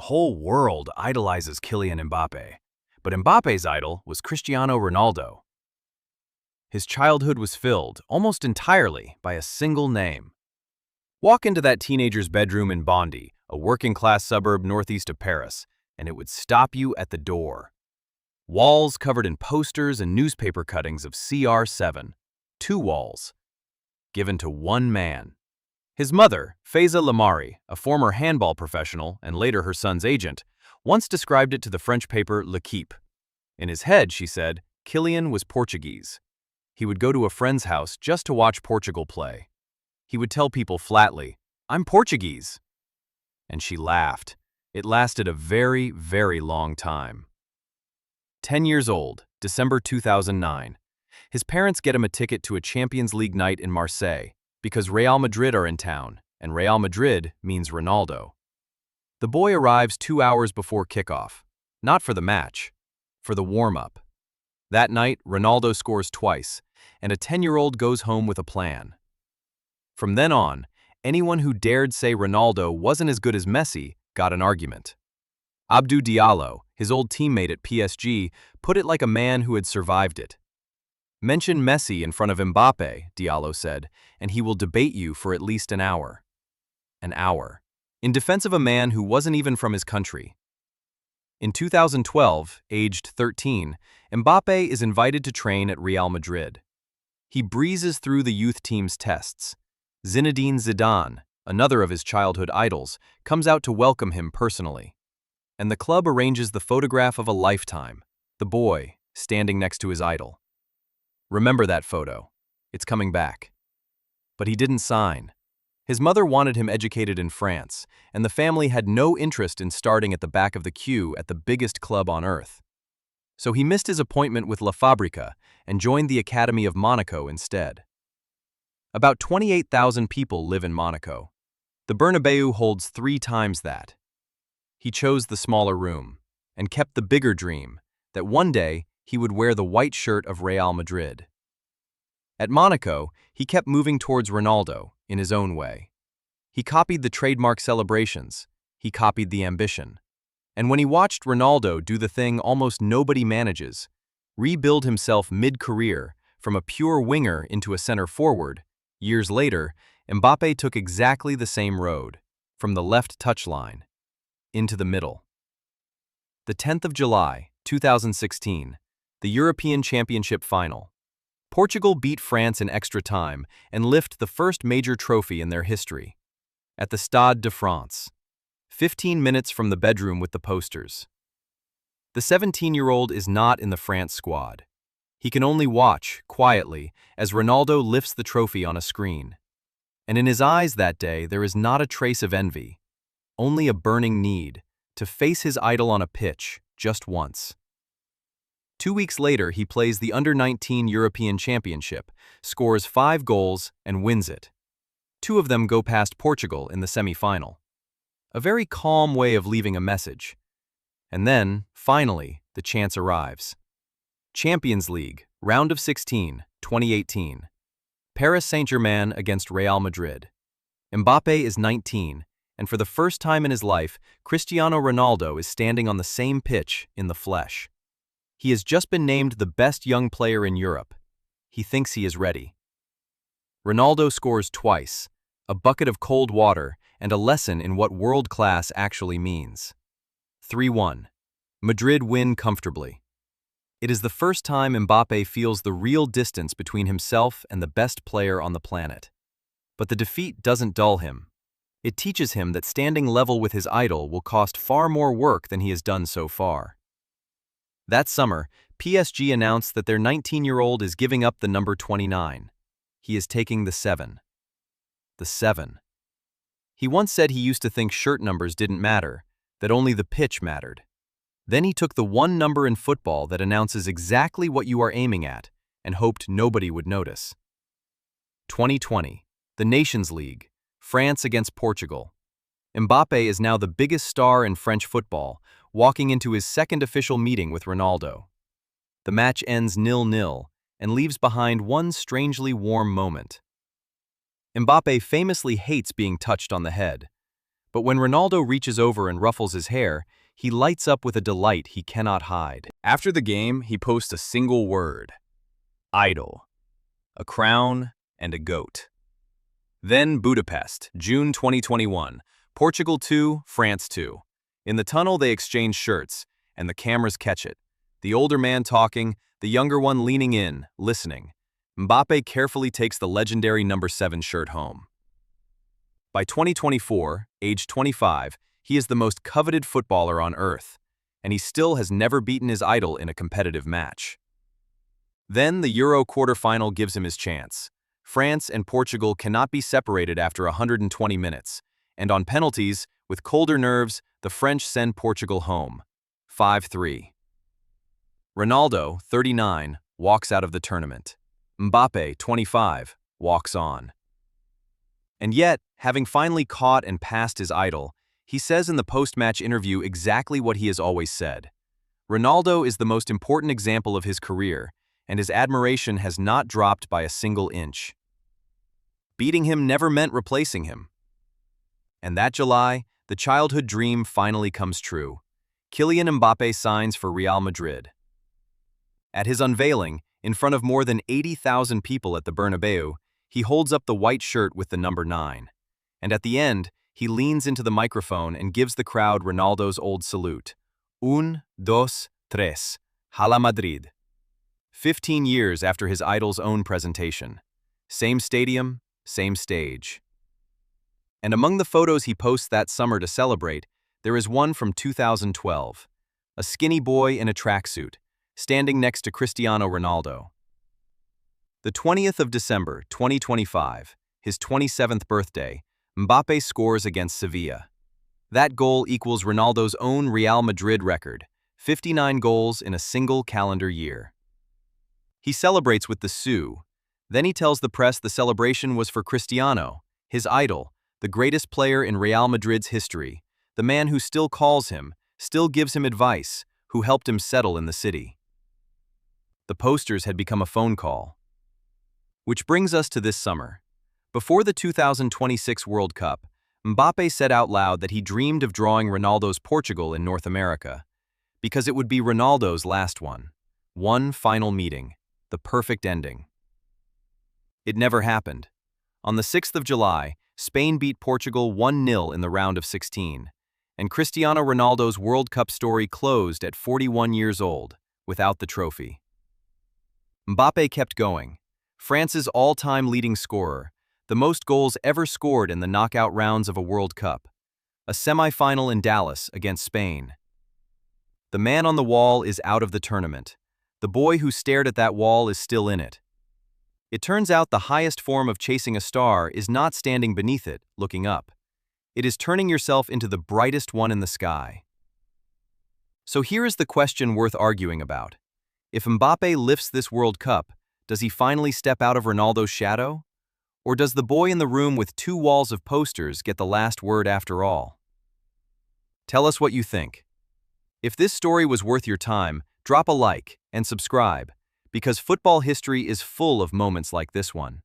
whole world idolizes Kylian Mbappé, but Mbappe's idol was Cristiano Ronaldo. His childhood was filled, almost entirely, by a single name. Walk into that teenager's bedroom in Bondy, a working-class suburb northeast of Paris, and it would stop you at the door. Walls covered in posters and newspaper cuttings of CR7, 2 walls, given to one man. His mother, Faiza Lamari, a former handball professional and later her son's agent, once described it to the French paper L'Équipe. In his head, she said, Kylian was Portuguese. He would go to a friend's house just to watch Portugal play. He would tell people flatly, "I'm Portuguese." And she laughed. It lasted a very, very long time. 10 years old, December 2009. His parents get him a ticket to a Champions League night in Marseille because Real Madrid are in town, and Real Madrid means Ronaldo. The boy arrives 2 hours before kickoff, not for the match, for the warm-up. That night, Ronaldo scores twice, and a 10-year-old goes home with a plan. From then on, anyone who dared say Ronaldo wasn't as good as Messi got an argument. Abdou Diallo, his old teammate at PSG, put it like a man who had survived it. Mention Messi in front of Mbappe, Diallo said, and he will debate you for at least an hour. An hour. In defense of a man who wasn't even from his country. In 2012, aged 13, Mbappe is invited to train at Real Madrid. He breezes through the youth team's tests. Zinedine Zidane, another of his childhood idols, comes out to welcome him personally. And the club arranges the photograph of a lifetime, the boy standing next to his idol. Remember that photo. It's coming back. But he didn't sign. His mother wanted him educated in France, and the family had no interest in starting at the back of the queue at the biggest club on earth. So he missed his appointment with La Fabrica and joined the Academy of Monaco instead. About 28,000 people live in Monaco. The Bernabéu holds 3 times that. He chose the smaller room and kept the bigger dream that one day he would wear the white shirt of Real Madrid. At Monaco, he kept moving towards Ronaldo in his own way. He copied the trademark celebrations. He copied the ambition. And when he watched Ronaldo do the thing almost nobody manages, rebuild himself mid-career from a pure winger into a center forward, years later, Mbappe took exactly the same road, from the left touchline into the middle. The 10th of July, 2016, the European Championship final. Portugal beat France in extra time and lift the first major trophy in their history. At the Stade de France. 15 minutes from the bedroom with the posters. The 17-year-old is not in the France squad. He can only watch, quietly, as Ronaldo lifts the trophy on a screen. And in his eyes that day there is not a trace of envy, only a burning need to face his idol on a pitch, just once. 2 weeks later, he plays the Under-19 European Championship, scores 5 goals, and wins it. 2 of them go past Portugal in the semi-final. A very calm way of leaving a message. And then, finally, the chance arrives. Champions League, Round of 16, 2018. Paris Saint-Germain against Real Madrid. Mbappe is 19, and for the first time in his life, Cristiano Ronaldo is standing on the same pitch in the flesh. He has just been named the best young player in Europe. He thinks he is ready. Ronaldo scores twice, a bucket of cold water, and a lesson in what world class actually means. 3-1. Madrid win comfortably. It is the first time Mbappe feels the real distance between himself and the best player on the planet. But the defeat doesn't dull him. It teaches him that standing level with his idol will cost far more work than he has done so far. That summer, PSG announced that their 19-year-old is giving up the number 29. He is taking the 7. The 7. He once said he used to think shirt numbers didn't matter, that only the pitch mattered. Then he took the one number in football that announces exactly what you are aiming at and hoped nobody would notice. 2020, the Nations League, France against Portugal. Mbappe is now the biggest star in French football, walking into his second official meeting with Ronaldo. The match ends 0-0 and leaves behind one strangely warm moment. Mbappe famously hates being touched on the head, But when Ronaldo reaches over and ruffles his hair, he lights up with a delight he cannot hide. After the game, he posts a single word: idol, a crown, and a goat. Then Budapest, June 2021, Portugal 2, France 2. In the tunnel they exchange shirts, and the cameras catch it. The older man talking, the younger one leaning in, listening. Mbappe carefully takes the legendary number 7 shirt home. By 2024, age 25, he is the most coveted footballer on earth, and he still has never beaten his idol in a competitive match. Then the Euro quarterfinal gives him his chance. France and Portugal cannot be separated after 120 minutes, and on penalties, with colder nerves, the French send Portugal home. 5-3. Ronaldo, 39, walks out of the tournament. Mbappe, 25, walks on. And yet, having finally caught and passed his idol, he says in the post-match interview exactly what he has always said. Ronaldo is the most important example of his career, and his admiration has not dropped by a single inch. Beating him never meant replacing him. And that July, the childhood dream finally comes true. Kylian Mbappé signs for Real Madrid. At his unveiling, in front of more than 80,000 people at the Bernabéu, he holds up the white shirt with the number 9. And at the end, he leans into the microphone and gives the crowd Ronaldo's old salute. Un, dos, tres. Hala Madrid. 15 years after his idol's own presentation. Same stadium, same stage. And among the photos he posts that summer to celebrate, there is one from 2012. A skinny boy in a tracksuit, standing next to Cristiano Ronaldo. The 20th of December, 2025, his 27th birthday, Mbappe scores against Sevilla. That goal equals Ronaldo's own Real Madrid record, 59 goals in a single calendar year. He celebrates with the Sioux. Then he tells the press the celebration was for Cristiano, his idol, the greatest player in Real Madrid's history, the man who still calls him, still gives him advice, who helped him settle in the city. The posters had become a phone call. Which brings us to this summer. Before the 2026 World Cup, Mbappe said out loud that he dreamed of drawing Ronaldo's Portugal in North America, because it would be Ronaldo's last one. One final meeting, the perfect ending. It never happened. On the 6th of July, Spain beat Portugal 1-0 in the round of 16, and Cristiano Ronaldo's World Cup story closed at 41 years old, without the trophy. Mbappe kept going, France's all-time leading scorer, the most goals ever scored in the knockout rounds of a World Cup, a semi-final in Dallas against Spain. The man on the wall is out of the tournament. The boy who stared at that wall is still in it. It turns out the highest form of chasing a star is not standing beneath it, looking up. It is turning yourself into the brightest one in the sky. So here is the question worth arguing about. If Mbappe lifts this World Cup, does he finally step out of Ronaldo's shadow? Or does the boy in the room with 2 walls of posters get the last word after all? Tell us what you think. If this story was worth your time, drop a like and subscribe, because football history is full of moments like this one.